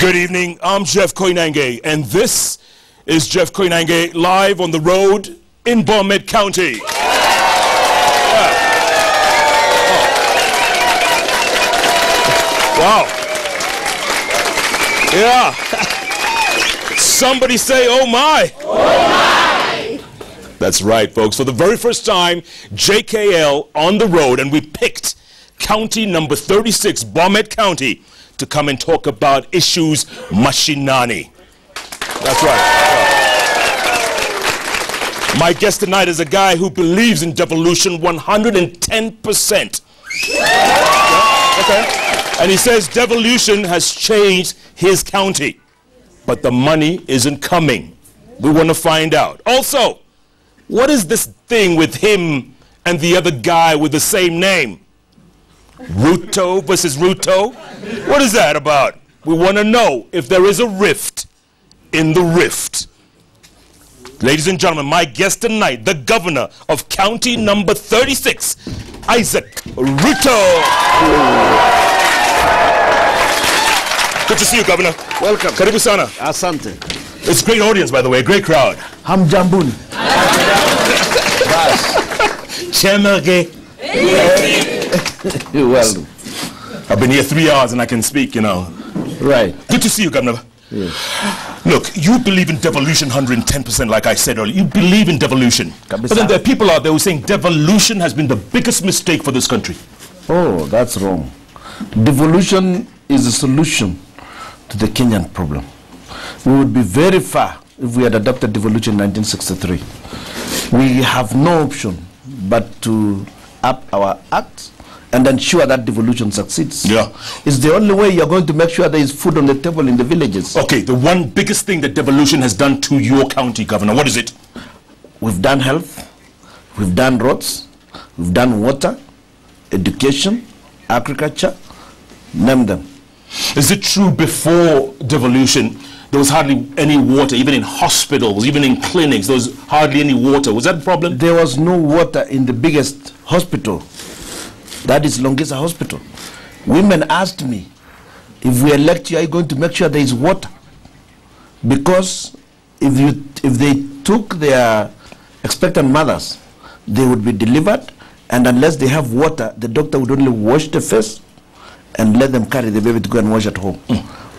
Good evening, I'm Jeff Koinange, and this is Jeff Koinange live on the road in Bomet County. Wow. Yeah. Somebody say, oh my. Oh my. That's right, folks. For the very first time, JKL on the road, and we picked county number 36, Bomet County, to come and talk about issues mashinani. That's right. My guest tonight is a guy who believes in devolution 110%. Okay. And he says devolution has changed his county, but the money isn't coming. We want to find out. Also, what is this thing with him and the other guy with the same name? Ruto versus Ruto? What is that about? We want to know if there is a rift in the rift. Ladies and gentlemen, my guest tonight, the governor of county number 36, Isaac Ruto. Good to see you, Governor. Welcome. Karibu sana. Asante. It's a great audience, by the way, a great crowd. Hamjambuni. Chemerge. Well, I've been here 3 hours and I can speak, you know. Right. Good to see you, Governor. Yes. Look, you believe in devolution 110%, like I said earlier. You believe in devolution. But then there are people out there who are saying devolution has been the biggest mistake for this country. Oh, that's wrong. Devolution is a solution to the Kenyan problem. We would be very far if we had adopted devolution in 1963. We have no option but to up our act and ensure that devolution succeeds. Yeah. It's the only way you're going to make sure there is food on the table in the villages. Okay, the one biggest thing that devolution has done to your county, Governor, what is it? We've done health, we've done roads, we've done water, education, agriculture, name them. Is it true before devolution there was hardly any water, even in hospitals, even in clinics, there was hardly any water? Was that a problem? There was no water in the biggest hospital. That is Longisa Hospital. Women asked me, if we elect you, are you going to make sure there is water? Because if they took their expectant mothers, they would be delivered, and unless they have water, the doctor would only wash the face and let them carry the baby to go and wash at home.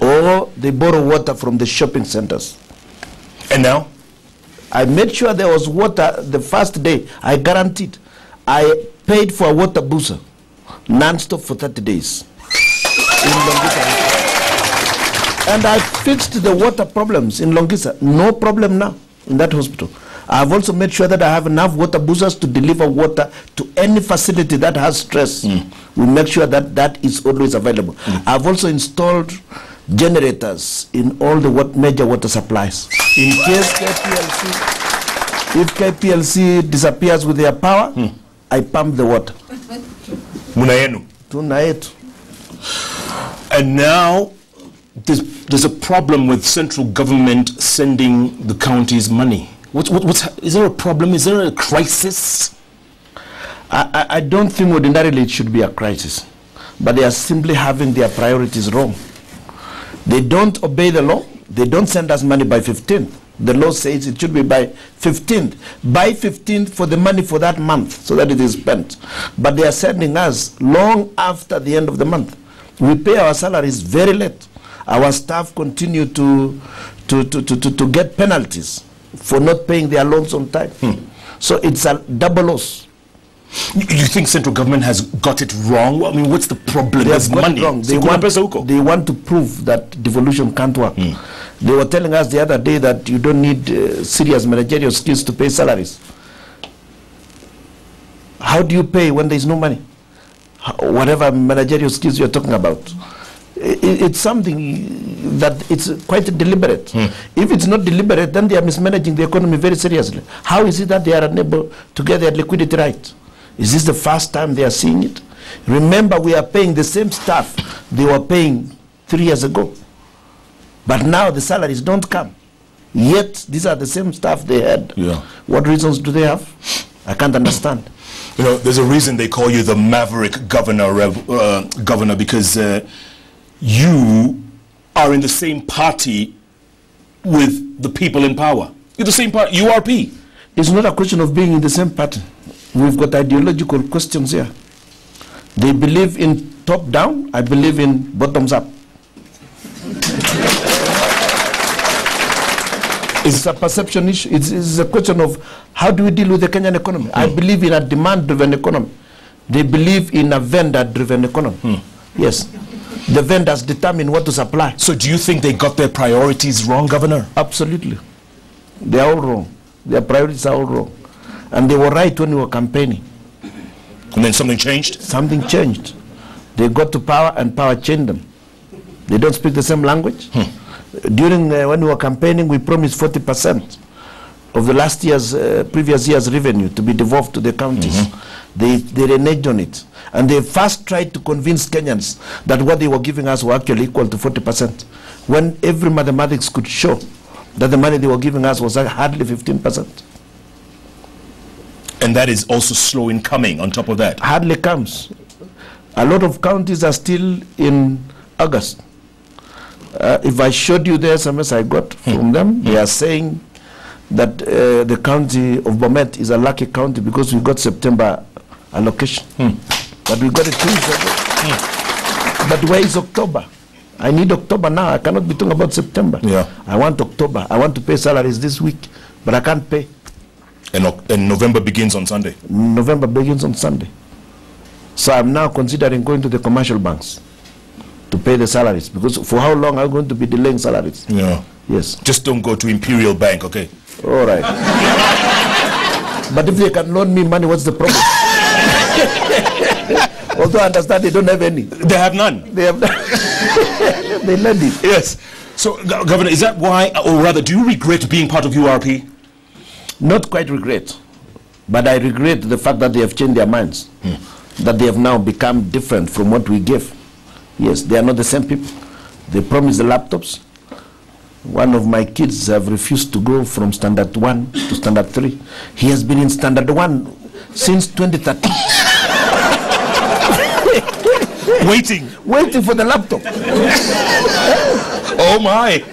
Or they borrow water from the shopping centers. And now? I made sure there was water the first day. I guaranteed. I paid for a water booster non-stop for 30 days. In Longisa. And I fixed the water problems in Longisa. No problem now in that hospital. I have also made sure that I have enough water boosters to deliver water to any facility that has stress. We make sure that that is always available. I've also installed generators in all the major water supplies. In case if KPLC disappears with their power, I pump the water. Munayenu. Tunayetu. And now there's a problem with central government sending the counties money. Is there a problem? Is there a crisis? I don't think ordinarily it should be a crisis, but they are simply having their priorities wrong. They don't obey the law. They don't send us money by 15th. The law says it should be by 15th. By 15th for the money for that month so that it is spent. But they are sending us long after the end of the month. We pay our salaries very late. Our staff continue to get penalties for not paying their loans on time. So it's a double loss. You think central government has got it wrong? I mean, what's the problem? They have got it wrong. They want to prove that devolution can't work. They were telling us the other day that you don't need serious managerial skills to pay salaries. How do you pay when there is no money? Whatever managerial skills you're talking about. It's something that it's quite deliberate. If it's not deliberate, then they are mismanaging the economy very seriously. How is it that they are unable to get their liquidity right? Is this the first time they are seeing it? Remember, we are paying the same staff they were paying 3 years ago. But now the salaries don't come. Yet, these are the same staff they had. Yeah. What reasons do they have? I can't understand. You know, there's a reason they call you the maverick governor, governor, because you are in the same party with the people in power. You're the same party, URP. It's not a question of being in the same party. We've got ideological questions here. They believe in top-down, I believe in bottoms-up. It's a perception issue. It's a question of how do we deal with the Kenyan economy. I believe in a demand-driven economy. They believe in a vendor-driven economy. Yes. The vendors determine what to supply. So do you think they got their priorities wrong, Governor? Absolutely. They are all wrong. Their priorities are all wrong. And they were right when we were campaigning. And then something changed? Something changed. They got to power and power changed them. They don't speak the same language. During when we were campaigning, we promised 40% of the last year's, previous year's revenue to be devolved to the counties. They reneged on it. And they first tried to convince Kenyans that what they were giving us were actually equal to 40%, when every mathematics could show that the money they were giving us was hardly 15%. And that is also slow in coming on top of that? Hardly comes. A lot of counties are still in August. If I showed you the SMS I got from them, they are saying that the county of Bomet is a lucky county because we got September allocation. But we got it 2 weeks ago. But where is October? I need October now. I cannot be talking about September. Yeah. I want October. I want to pay salaries this week, but I can't pay. And November begins on Sunday? November begins on Sunday. So I'm now considering going to the commercial banks to pay the salaries, because for how long are we going to be delaying salaries? Yeah. Yes. Just don't go to Imperial Bank, okay? All right. But if they can loan me money, what's the problem? Although I understand they don't have any. They have none. They have none. They lend it. Yes. So, Governor, is that why, or rather, do you regret being part of URP? Not quite regret, but I regret the fact that they have changed their minds, that they have now become different from what we gave. Yes, they are not the same people. They promised the laptops. One of my kids have refused to go from standard 1 to standard 3. He has been in standard 1 since 2013. Waiting for the laptop. Oh my.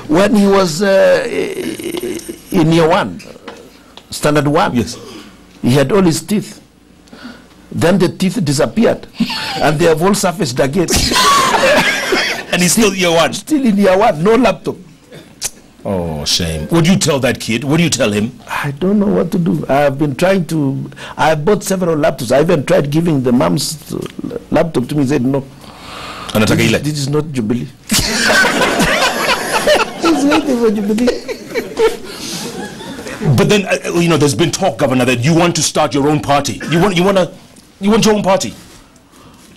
When he was in year 1, standard 1, yes, he had all his teeth. Then the teeth disappeared, and they have all surfaced again. And he's still year 1? Still in year 1, no laptop. Oh, shame. What do you tell that kid? What do you tell him? I don't know what to do. I've been trying to, I bought several laptops. I even tried giving the mom's laptop to me. He said no. This is not Jubilee. He's waiting for Jubilee. But then, you know, there's been talk, Governor, that you want to start your own party. You want your own party?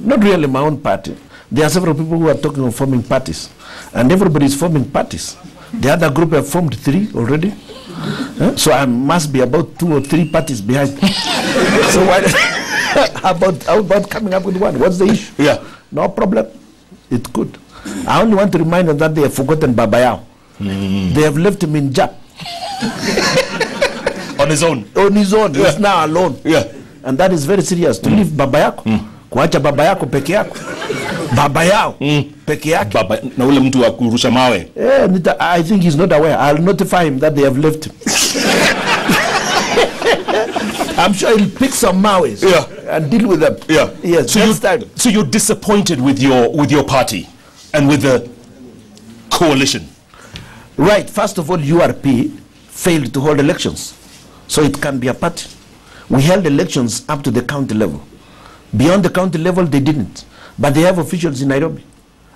Not really my own party. There are several people who are talking of forming parties, and everybody is forming parties. The other group have formed 3 already. So I must be about 2 or 3 parties behind. So how about coming up with one? What's the issue? Yeah. No problem. It's good. I only want to remind them that they have forgotten Babayao. They have left him in Jap. On his own? On his own. Yeah. He's now alone. Yeah. And that is very serious. To leave Babayako. Kuacha Babayako peke yako. Babayao peke yake. Na ule mtu wa kurusha mawe. I think he's not aware. I'll notify him that they have left him. I'm sure he'll pick some mawes and deal with them. Yeah. Yes. So you're disappointed with your party and with the coalition? Right. First of all, URP failed to hold elections, so it can be a party. We held elections up to the county level. Beyond the county level, they didn't. But they have officials in Nairobi.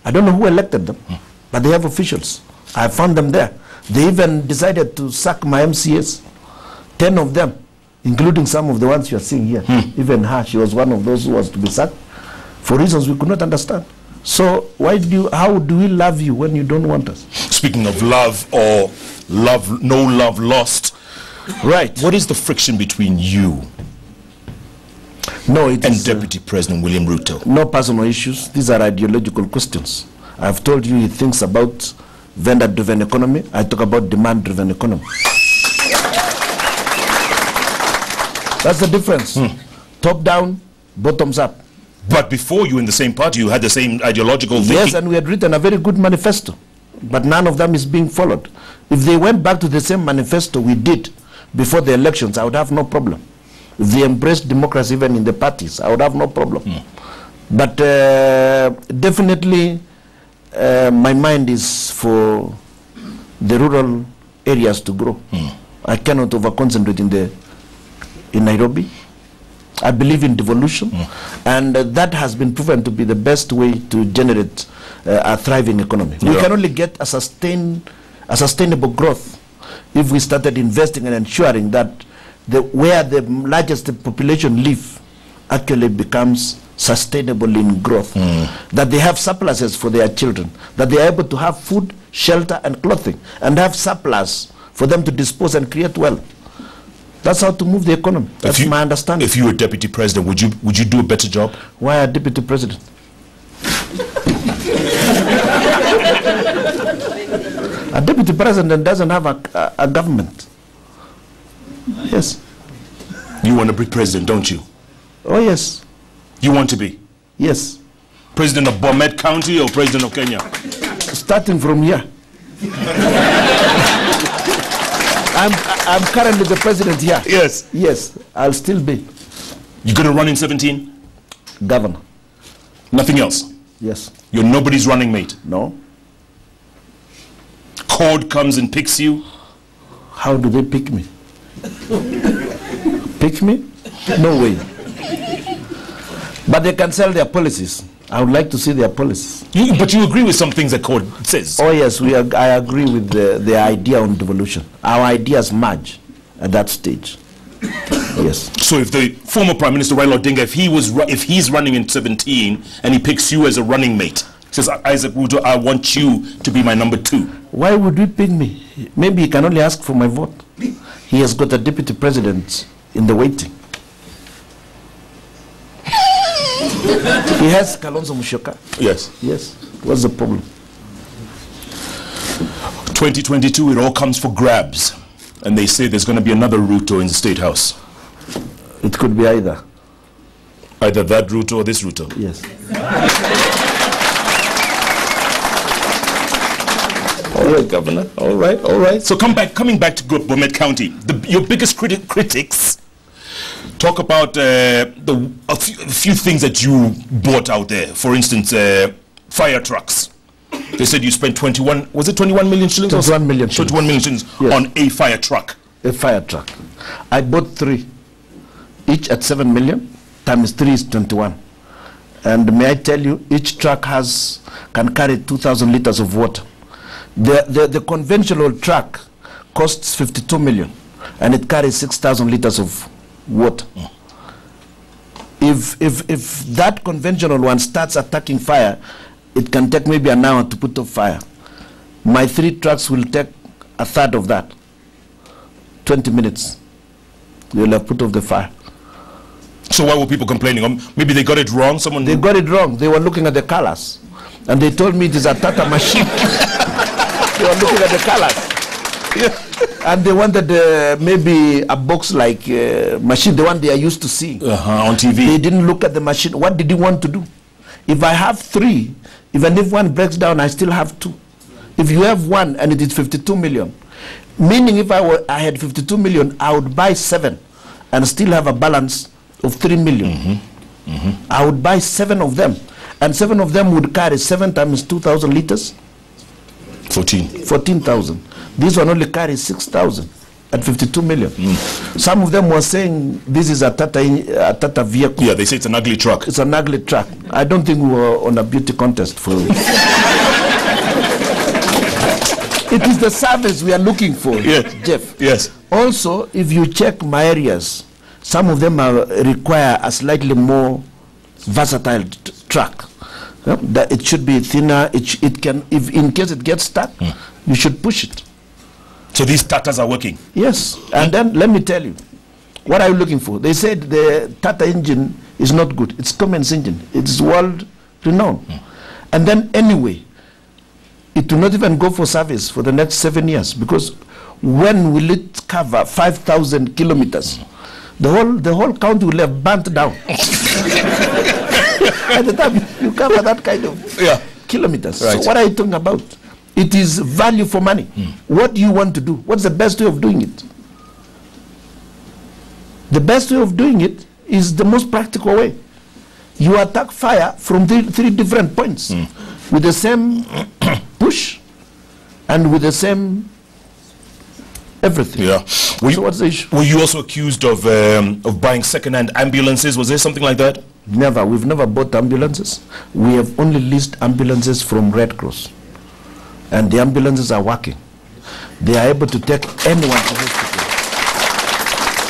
I don't know who elected them, but they have officials. I found them there. They even decided to sack my MCAs, 10 of them, including some of the ones you are seeing here. Even her, she was one of those who was to be sacked, for reasons we could not understand. So how do we love you when you don't want us? Speaking of love, or no love lost, right? What is the friction between you and Deputy President William Ruto? No personal issues. These are ideological questions. I've told you he thinks about vendor-driven economy. I talk about demand-driven economy. That's the difference. Top down, bottoms up. But before you in the same party, you had the same ideological thinking. Yes, and we had written a very good manifesto, but none of them is being followed. If they went back to the same manifesto we did before the elections, I would have no problem. If they embraced democracy even in the parties, I would have no problem. But definitely my mind is for the rural areas to grow. I cannot over-concentrate in Nairobi. I believe in devolution, and that has been proven to be the best way to generate a thriving economy. We can only get a sustainable growth if we started investing and ensuring that where the largest population live actually becomes sustainable in growth, that they have surpluses for their children, that they are able to have food, shelter, and clothing, and have surplus for them to dispose and create wealth. That's how to move the economy. That's my understanding. If you were deputy president, would you do a better job? Why a deputy president? A deputy president doesn't have a government. Yes. You want to be president, don't you? Oh, yes. You want to be? Yes. President of Bomet County or president of Kenya? Starting from here. I'm currently the president here. Yes. Yes, I'll still be. You're going to run in 17? Governor. Nothing else? Yes. You're nobody's running mate? No. Court comes and picks you? How do they pick me? Pick me? No way. But they can sell their policies. I would like to see their policies. But you agree with some things the court says? Oh yes, I agree with the idea on devolution. Our ideas merge at that stage. Yes. So if the former Prime Minister Raila Odinga, if he's running in 17 and he picks you as a running mate, says, Isaac Ruto, I want you to be my number 2. Why would he pick me? Maybe he can only ask for my vote. He has got a deputy president in the waiting. He has Kalonzo Musyoka. Yes. Yes. What's the problem? 2022, it all comes for grabs. And they say there's going to be another Ruto in the State House. It could be either. Either that Ruto or this Ruto? Yes. All right, Governor. All right, all right. So coming back to Bomet County, your biggest critics talk about a few things that you bought out there. For instance, fire trucks. They said you spent 21 million shillings? 21 million shillings. 21 million shillings Yes. on a fire truck. A fire truck. I bought 3, each at 7 million, times 3 is 21. And may I tell you, each truck can carry 2,000 liters of water. The conventional truck costs 52 million, and it carries 6,000 liters of water. If that conventional one starts attacking fire, it can take maybe an hour to put off fire. My 3 trucks will take a third of that. 20 minutes. You'll have put off the fire. So why were people complaining? Maybe they got it wrong? They got it wrong. They were looking at the colors. And they told me it is a Tata machine. They were looking at the colors. Yeah. And they wanted maybe a box like machine, the one they are used to seeing. On TV. They didn't look at the machine. What did he want to do? If I have 3, even if one breaks down, I still have 2. If you have 1 and it is 52 million, meaning if I had 52 million, I would buy 7 and still have a balance of 3 million. I would buy 7 of them, and 7 of them would carry 7 times 2,000 liters. 14,000. This one only carries 6,000 at 52 million. Some of them were saying this is a Tata vehicle. Yeah, they say it's an ugly truck. It's an ugly truck. I don't think we were on a beauty contest for it. It is the service we are looking for, yes. Jeff. Yes. Also, if you check my areas, some of them require a slightly more versatile truck. That it should be thinner. It can, if in case it gets stuck, you should push it. So these Tatas are working? Yes. And then let me tell you, what are you looking for? They said the Tata engine is not good. It's Cummins engine. It's world renowned. And then anyway, it will not even go for service for the next 7 years, because when will it cover 5,000 kilometers? The whole county will have burnt down. At the time, you cover that kind of kilometers. Right. So what are you talking about? It is value for money. What do you want to do? What's the best way of doing it? The best way of doing it is the most practical way. You attack fire from three different points with the same push and with the same everything. Yeah. So what's the issue? Were you also accused of buying second-hand ambulances? Was there something like that? Never. We've never bought ambulances. We have only leased ambulances from Red Cross. And the ambulances are working. They are able to take anyone to hospital.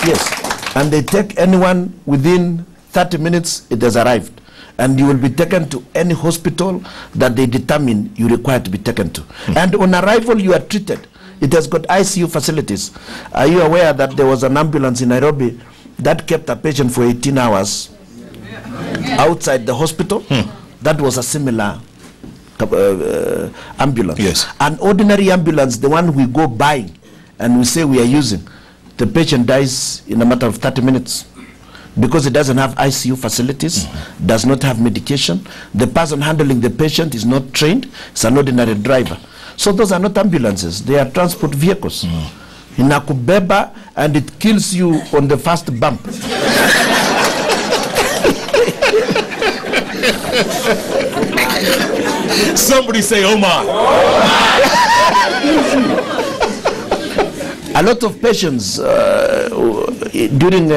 Yes. And they take anyone within 30 minutes, it has arrived. And you will be taken to any hospital that they determine you require to be taken to. And on arrival, you are treated. It has got ICU facilities. Are you aware that there was an ambulance in Nairobi that kept a patient for 18 hours outside the hospital? That was a similar ambulance. Yes. An ordinary ambulance, the one we go buying and we say we are using, the patient dies in a matter of 30 minutes because it doesn't have ICU facilities, does not have medication. The person handling the patient is not trained. It's an ordinary driver. So those are not ambulances. They are transport vehicles. Inakubeba, and it kills you on the first bump. Somebody say Omar. A lot of patients during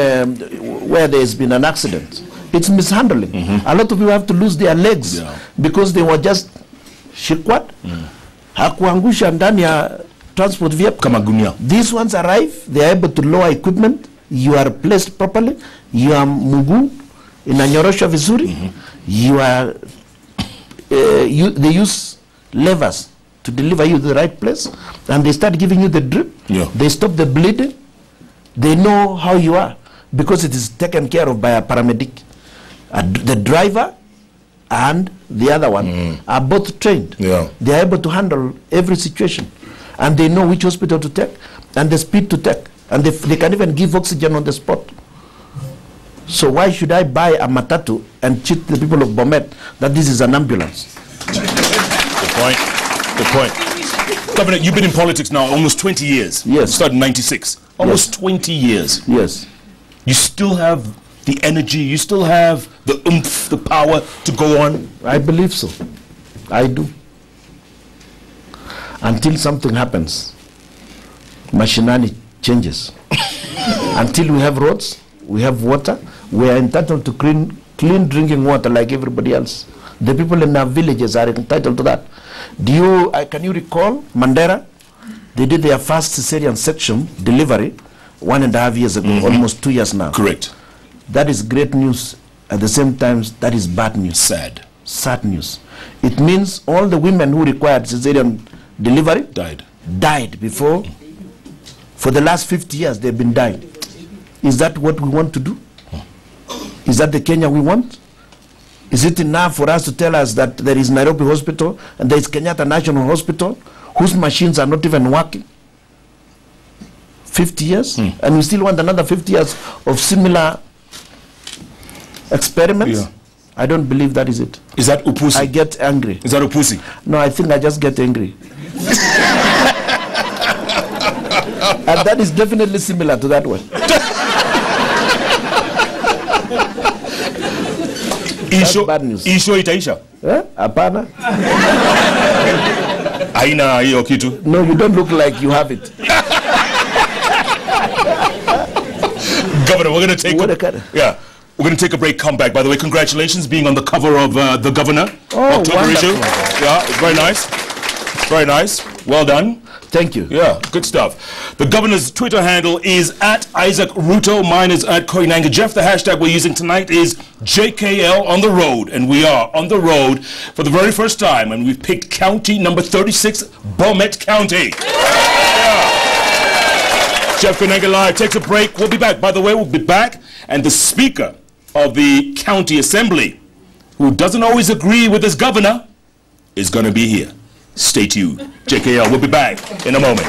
where there's been an accident, it's mishandling. A lot of people have to lose their legs because they were just shikwat, hakuangusha ndani ya transport vehicle. Kama gunia. These ones arrive, they are able to lower equipment, you are placed properly, you are mguu inanyorosha vizuri, you are they use levers to deliver you to the right place, and they start giving you the drip. They stop the bleeding. They know how you are because it is taken care of by a paramedic. The driver and the other one are both trained. They are able to handle every situation, and they know which hospital to take and the speed to take, and they can even give oxygen on the spot. So why should I buy a matatu and cheat the people of Bomet that this is an ambulance? Good point. Good point. Governor, you've been in politics now almost 20 years. Yes. You started in 96. Almost 20 years. Yes. You still have the energy, you still have the oomph, the power to go on? I believe so. I do. Until something happens, machinani changes. Until we have roads, we have water, we are entitled to clean drinking water like everybody else. The people in our villages are entitled to that. Can you recall Mandera? They did their first cesarean section delivery 1.5 years ago, almost 2 years now. Correct. That is great news. At the same time, that is bad news. Sad. Sad news. It means all the women who required cesarean delivery died before. For the last 50 years, they've been dying. Is that what we want to do? Is that the Kenya we want? Is it enough for us to tell us that there is Nairobi Hospital and there is Kenyatta National Hospital whose machines are not even working? 50 years? And we still want another 50 years of similar experiments? I don't believe that is it. Is that upusi? I get angry. Is that upusi? No, I think I just get angry. And that is definitely similar to that one. That's bad news. Isho itaisha? Hapana. Haina hiyo kitu. No, you don't look like you have it. Governor, we're going to take we're going to take a break, come back. By the way, congratulations being on the cover of The Governor. October issue. Yeah, it's very nice. Very nice. Well done. Thank you. Yeah, good stuff. The Governor's Twitter handle is @IsaacRuto. Mine is @Koinange. Jeff, the hashtag we're using tonight is JKL on the road. And we are on the road for the very first time. And we've picked county number 36, Bomet County. Jeff Koinange Live takes a break. We'll be back. By the way, we'll be back. And the Speaker of the County Assembly, who doesn't always agree with his governor, is going to be here. Stay tuned. JKL, we'll be back in a moment.